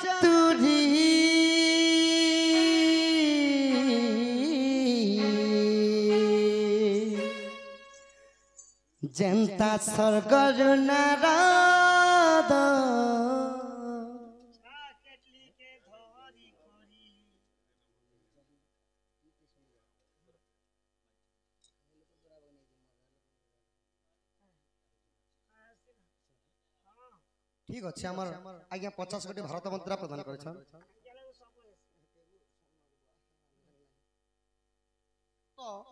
चतुरी जनता स्वर्गर नारद ठीक अच्छे आज्ञा 50 कोटी भारत मुद्रा प्रदान कर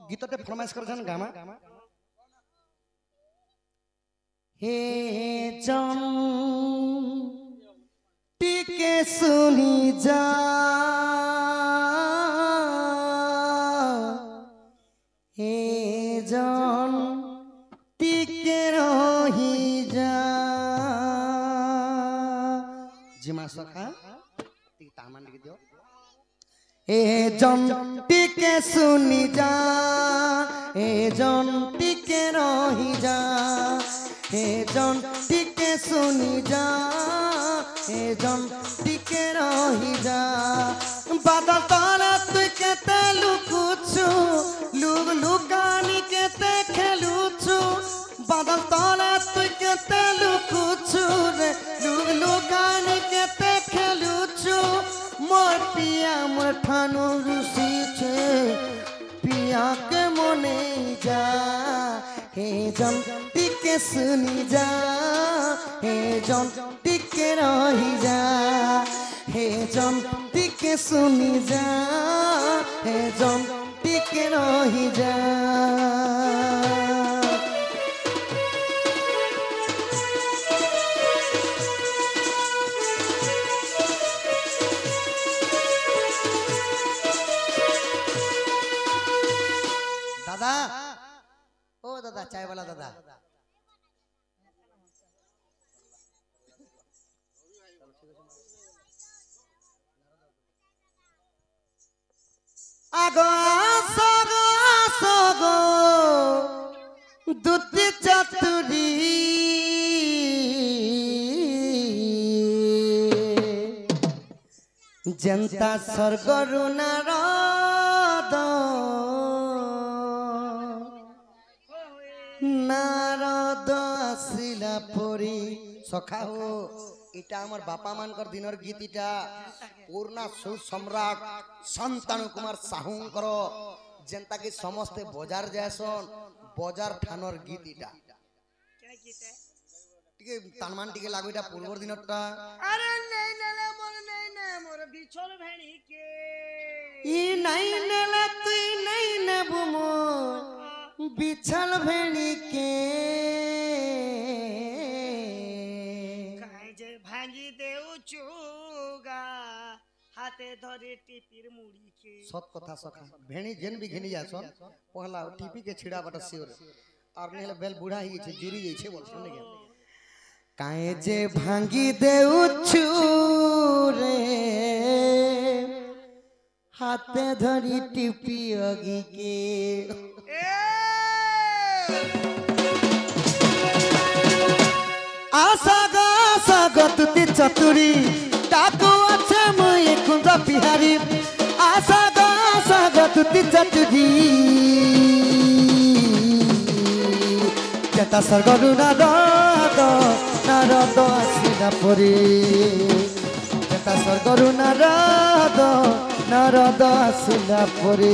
गीतटे फरमाइश कर गामा हे जन टिके सुनी जा हे जन टिके रही जा जिमा सखा तामान लिख दियो हे जन टिके सुनी जा हे जन टिके रही जा हे जन टिके सुनी जा हे जन टिके रही जा बादल तारा तु केते लुकुछु लुग लुकानी केते खेलुछु बादल तारा तु केते लुकुछु रे लुग लुकानी केते खेलुछु मोर पिया मोर ठानु रुसी छे पिया के मने जा हे जन टिके सुनी जा हे जन टिके रही जा हे जन टिके सुनी जा हे जन टिके रही जा दादा ओ दादा चाय वाला दादा आगो सगो सगो दुति चतुरी जनता स्वर्गरु नारद नारद आसिला परी सखा हो इटा आमर बापा मानकर दिनर गीत इटा पूर्णा सुसम्राट संतानु कुमार साहुंकर जेंता कि समस्ते बजार जायसन बजार ठानर गीत इटा क्या गीत है टिके तानमान टिके लागो इटा पूर्वर दिनरटा अरे नहीं नेला मोर बिछोल भेणी के ई नहीं नेला तुई नहीं नेबु मोर बिछल भेणी के काजे भांगी देउ चुगा हाथे धरे टिपिर मुड़ी के सत कथा सखा भेणी जेन भी घेनी जासन पहला टिपी के छिड़ा बटा सिर और नेले बेल बूढ़ा ही छे जुरी जाई छे बोल सुन के काहे जे भांगी देउ चुरे हाथे धरी टिपी अगी के आसागा तुति चतुरी डाकू अच्छे मुई कुंजा बिहारी आसागा तुति चतुरी जेता स्वर्गरु नारद नारद आसिला परी जेता स्वर्गरु नारद नारद आसिला परी